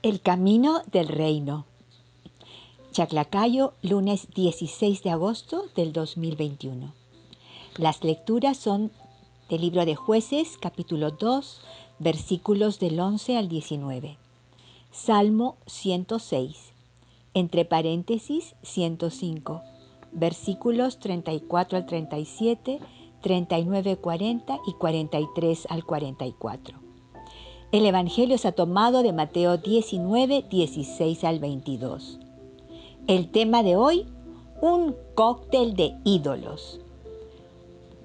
El camino del reino. Chaclacayo, lunes 16 de agosto del 2021. Las lecturas son del libro de Jueces, capítulo 2, versículos del 11 al 19. Salmo 106, entre paréntesis 105, versículos 34 al 37, 39, 40 y 43 al 44. El Evangelio está tomado de Mateo 19, 16 al 22. El tema de hoy, un cóctel de ídolos.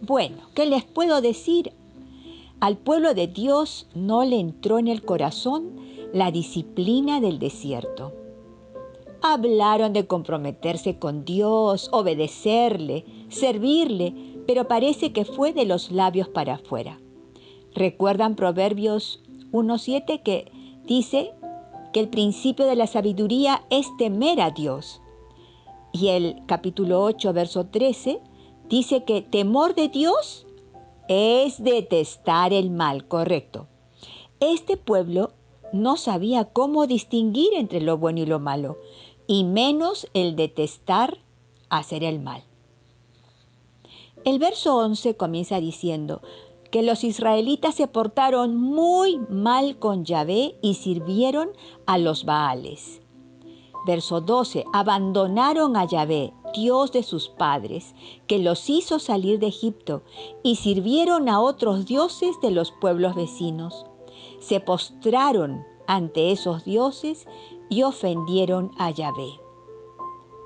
Bueno, ¿qué les puedo decir? Al pueblo de Dios no le entró en el corazón la disciplina del desierto. Hablaron de comprometerse con Dios, obedecerle, servirle, pero parece que fue de los labios para afuera. ¿Recuerdan Proverbios 1:7 que dice que el principio de la sabiduría es temer a Dios? Y el capítulo 8, verso 13, dice que temor de Dios es detestar el mal, correcto. Este pueblo no sabía cómo distinguir entre lo bueno y lo malo, y menos el detestar hacer el mal. El verso 11 comienza diciendo que los israelitas se portaron muy mal con Yahvé y sirvieron a los Baales. Verso 12, abandonaron a Yahvé, Dios de sus padres, que los hizo salir de Egipto, y sirvieron a otros dioses de los pueblos vecinos. Se postraron ante esos dioses y ofendieron a Yahvé.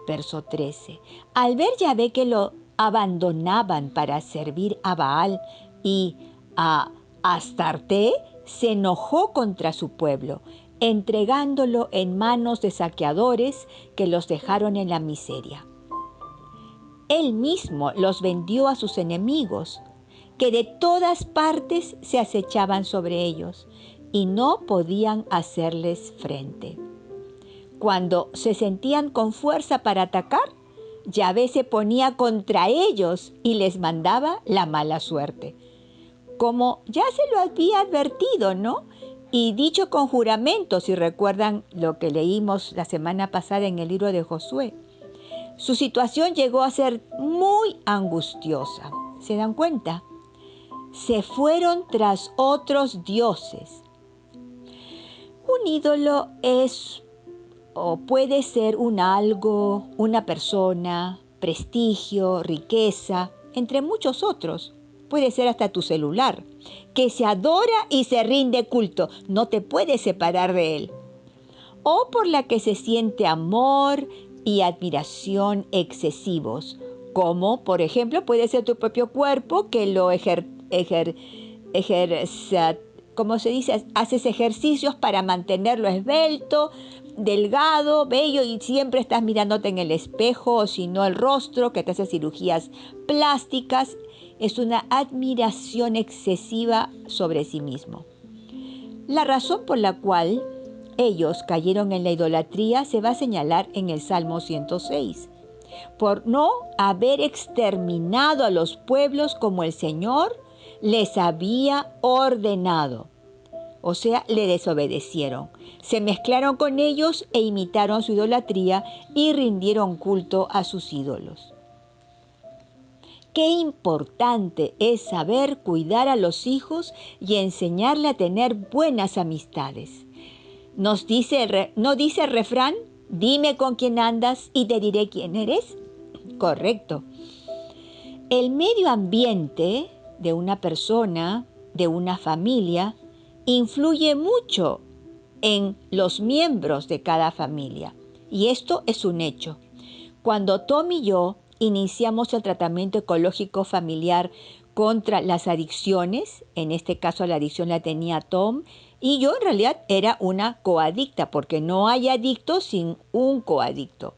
Verso 13, al ver Yahvé que lo abandonaban para servir a Baal y a Astarte, se enojó contra su pueblo, entregándolo en manos de saqueadores que los dejaron en la miseria. Él mismo los vendió a sus enemigos, que de todas partes se acechaban sobre ellos y no podían hacerles frente. Cuando se sentían con fuerza para atacar, Yahvé se ponía contra ellos y les mandaba la mala suerte. Como ya se lo había advertido, ¿no? Y dicho con juramento, si recuerdan lo que leímos la semana pasada en el libro de Josué. Su situación llegó a ser muy angustiosa. ¿Se dan cuenta? Se fueron tras otros dioses. Un ídolo es o puede ser un algo, una persona, prestigio, riqueza, entre muchos otros. Puede ser hasta tu celular, que se adora y se rinde culto. No te puedes separar de él. O por la que se siente amor y admiración excesivos, como por ejemplo puede ser tu propio cuerpo que lo ¿cómo se dice? Haces ejercicios para mantenerlo esbelto, delgado, bello, y siempre estás mirándote en el espejo, o si no el rostro, que te hace cirugías plásticas. Es una admiración excesiva sobre sí mismo. La razón por la cual ellos cayeron en la idolatría se va a señalar en el Salmo 106. Por no haber exterminado a los pueblos como el Señor les había ordenado. O sea, le desobedecieron. Se mezclaron con ellos e imitaron su idolatría y rindieron culto a sus ídolos. Qué importante es saber cuidar a los hijos y enseñarle a tener buenas amistades. ¿No dice el refrán? Dime con quién andas y te diré quién eres. Correcto. El medio ambiente de una persona, de una familia, influye mucho en los miembros de cada familia. Y esto es un hecho. Cuando Tom y yo iniciamos el tratamiento ecológico familiar contra las adicciones, en este caso la adicción la tenía Tom, y yo en realidad era una coadicta, porque no hay adicto sin un coadicto.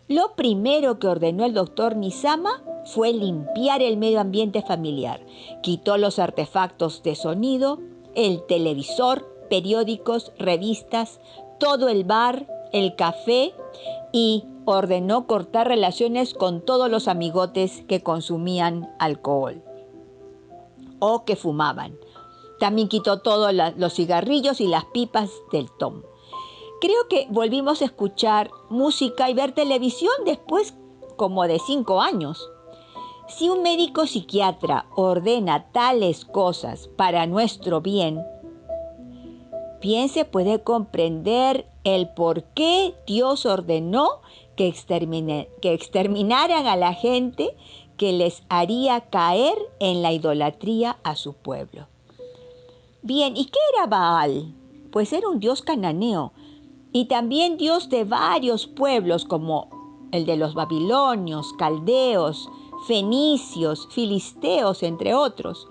Lo primero que ordenó el doctor Nizama fue limpiar el medio ambiente familiar. Quitó los artefactos de sonido, el televisor, periódicos, revistas, todo el bar, el café, y ordenó cortar relaciones con todos los amigotes que consumían alcohol o que fumaban. También quitó todos los cigarrillos y las pipas del Tom. Creo que volvimos a escuchar música y ver televisión después como de 5 años. Si un médico psiquiatra ordena tales cosas para nuestro bien, bien se puede comprender el por qué Dios ordenó que exterminaran a la gente que les haría caer en la idolatría a su pueblo. Bien, ¿y qué era Baal? Pues era un dios cananeo y también dios de varios pueblos como el de los babilonios, caldeos, fenicios, filisteos, entre otros.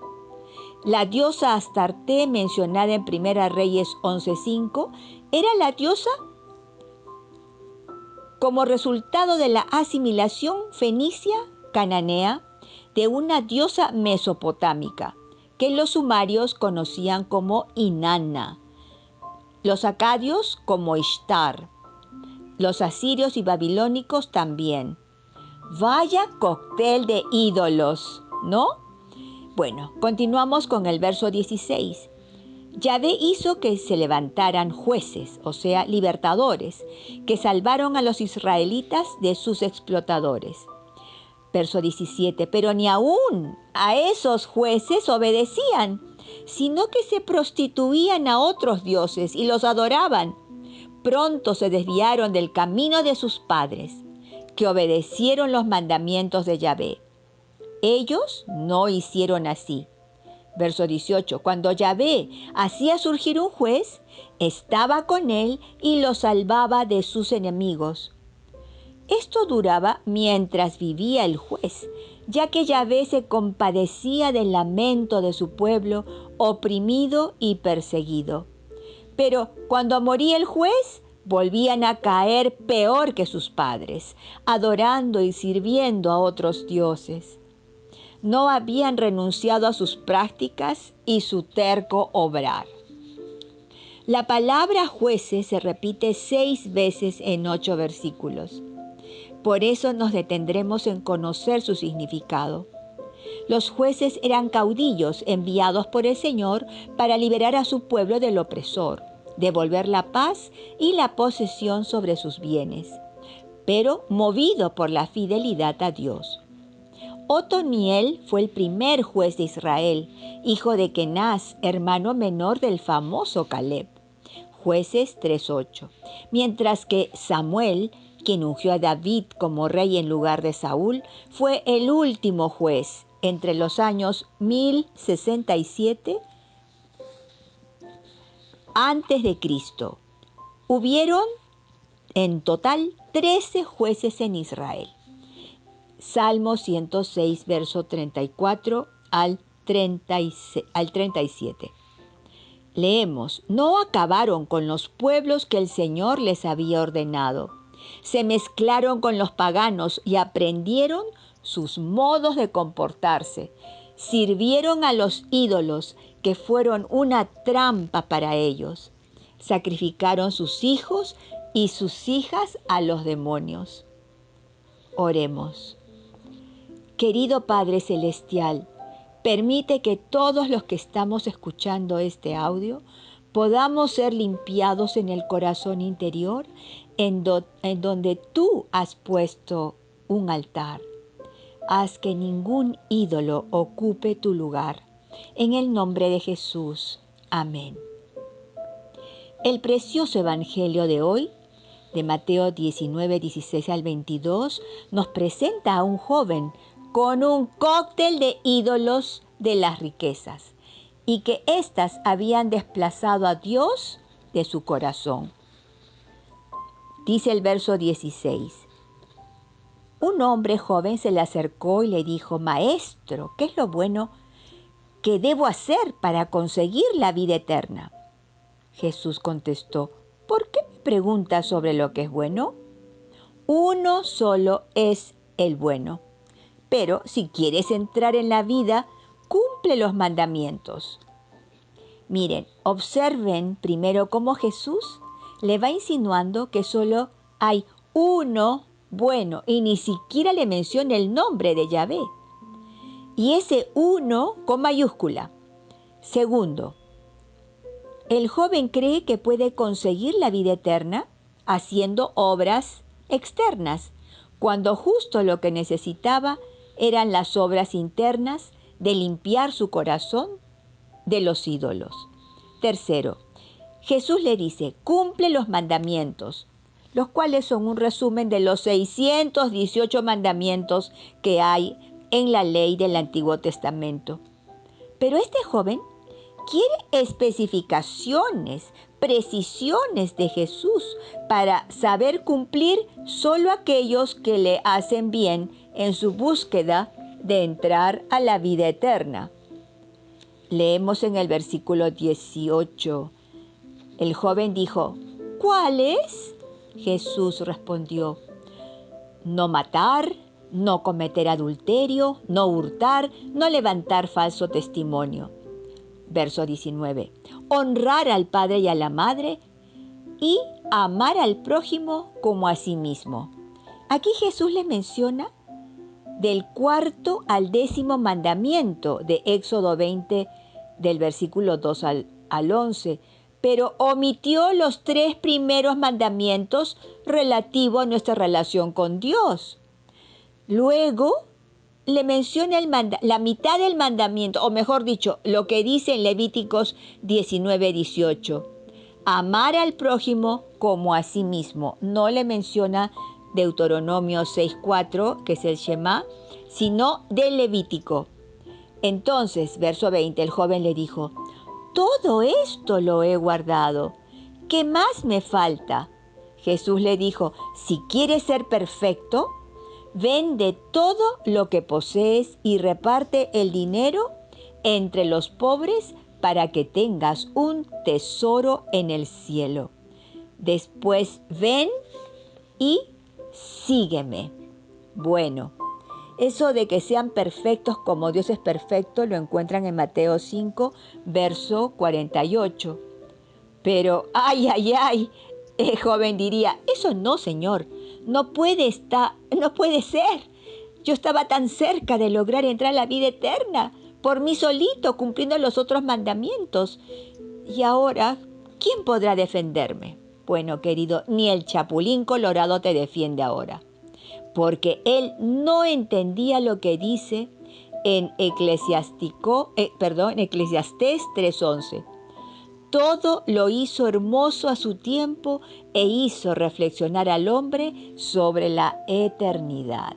La diosa Astarte, mencionada en Primera Reyes 11:5, era la diosa como resultado de la asimilación fenicia-cananea de una diosa mesopotámica, que los sumarios conocían como Inanna, los acadios como Ishtar, los asirios y babilónicos también. Vaya cóctel de ídolos, ¿no? Bueno, continuamos con el verso 16. Yahvé hizo que se levantaran jueces, o sea, libertadores, que salvaron a los israelitas de sus explotadores. Verso 17. Pero ni aún a esos jueces obedecían, sino que se prostituían a otros dioses y los adoraban. Pronto se desviaron del camino de sus padres, que obedecieron los mandamientos de Yahvé. Ellos no hicieron así. Verso 18. Cuando Yahvé hacía surgir un juez, estaba con él y lo salvaba de sus enemigos. Esto duraba mientras vivía el juez, ya que Yahvé se compadecía del lamento de su pueblo oprimido y perseguido. Pero cuando moría el juez, volvían a caer peor que sus padres, adorando y sirviendo a otros dioses. No habían renunciado a sus prácticas y su terco obrar. La palabra jueces se repite 6 veces en 8 versículos. Por eso nos detendremos en conocer su significado. Los jueces eran caudillos enviados por el Señor para liberar a su pueblo del opresor, devolver la paz y la posesión sobre sus bienes, pero movido por la fidelidad a Dios. Otoniel fue el primer juez de Israel, hijo de Kenaz, hermano menor del famoso Caleb. Jueces 3:8. Mientras que Samuel, quien ungió a David como rey en lugar de Saúl, fue el último juez entre los años 1067 antes de Cristo. Hubieron en total 13 jueces en Israel. Salmo 106, verso 34 al 37. Leemos: no acabaron con los pueblos que el Señor les había ordenado. Se mezclaron con los paganos y aprendieron sus modos de comportarse. Sirvieron a los ídolos, que fueron una trampa para ellos. Sacrificaron sus hijos y sus hijas a los demonios. Oremos. Querido Padre Celestial, permite que todos los que estamos escuchando este audio podamos ser limpiados en el corazón interior en donde tú has puesto un altar. Haz que ningún ídolo ocupe tu lugar. En el nombre de Jesús. Amén. El precioso evangelio de hoy, de Mateo 19, 16 al 22, nos presenta a un joven con un cóctel de ídolos de las riquezas y que éstas habían desplazado a Dios de su corazón. Dice el verso 16. Un hombre joven se le acercó y le dijo: Maestro, ¿qué es lo bueno que debo hacer para conseguir la vida eterna? Jesús contestó: ¿por qué me preguntas sobre lo que es bueno? Uno solo es el bueno. Pero si quieres entrar en la vida, cumple los mandamientos. Miren, observen primero cómo Jesús le va insinuando que solo hay uno bueno y ni siquiera le menciona el nombre de Yahvé. Y ese uno con mayúscula. Segundo, El joven cree que puede conseguir la vida eterna haciendo obras externas, cuando justo lo que necesitaba eran las obras internas de limpiar su corazón de los ídolos. Tercero, Jesús le dice, cumple los mandamientos, los cuales son un resumen de los 618 mandamientos que hay en la ley del Antiguo Testamento. Pero este joven quiere especificaciones, precisiones de Jesús para saber cumplir solo aquellos que le hacen bien en su búsqueda de entrar a la vida eterna. Leemos en el versículo 18. El joven dijo, ¿cuáles? Jesús respondió, no matar, no cometer adulterio, no hurtar, no levantar falso testimonio. Verso 19. Honrar al padre y a la madre y amar al prójimo como a sí mismo. Aquí Jesús les menciona del 4º al 10º mandamiento de Éxodo 20, del versículo 2 al 11, pero omitió los 3 primeros mandamientos relativos a nuestra relación con Dios. Luego le menciona la mitad del mandamiento, o mejor dicho, lo que dice en Levíticos 19:18. Amar al prójimo como a sí mismo. No le menciona Deuteronomio 6:4, que es el Shema, sino del Levítico. Entonces, verso 20, el joven le dijo, todo esto lo he guardado. ¿Qué más me falta? Jesús le dijo, si quieres ser perfecto, vende todo lo que posees y reparte el dinero entre los pobres para que tengas un tesoro en el cielo. Después ven y sígueme. Bueno, eso de que sean perfectos como Dios es perfecto lo encuentran en Mateo 5, verso 48. Pero, ay, el joven diría, eso no, Señor, no puede ser. Yo estaba tan cerca de lograr entrar a la vida eterna, por mí solito, cumpliendo los otros mandamientos. Y ahora, ¿quién podrá defenderme? Bueno, querido, ni el chapulín colorado te defiende ahora, porque él no entendía lo que dice en Eclesiastés 3:11. Todo lo hizo hermoso a su tiempo e hizo reflexionar al hombre sobre la eternidad.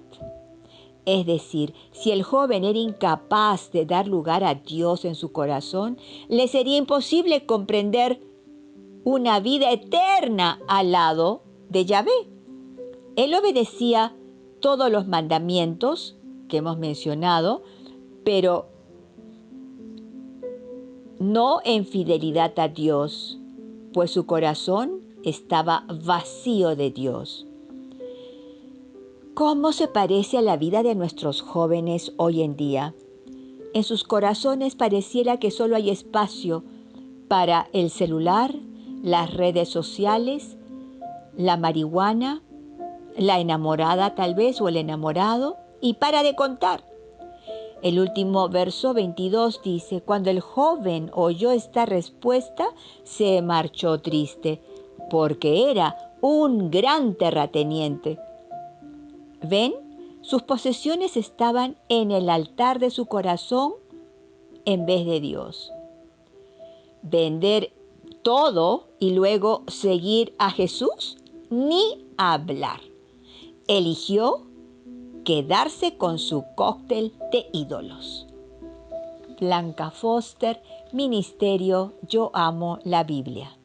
Es decir, si el joven era incapaz de dar lugar a Dios en su corazón, le sería imposible comprender una vida eterna al lado de Yahvé. Él obedecía todos los mandamientos que hemos mencionado, pero no en fidelidad a Dios, pues su corazón estaba vacío de Dios. ¿Cómo se parece a la vida de nuestros jóvenes hoy en día? En sus corazones pareciera que solo hay espacio para el celular, las redes sociales, la marihuana, la enamorada tal vez o el enamorado, y para de contar. El último verso 22 dice, cuando el joven oyó esta respuesta, se marchó triste, porque era un gran terrateniente. ¿Ven? Sus posesiones estaban en el altar de su corazón en vez de Dios. Vender todo y luego seguir a Jesús, ni hablar. Eligió quedarse con su cóctel de ídolos. Blanca Foster, Ministerio Yo Amo la Biblia.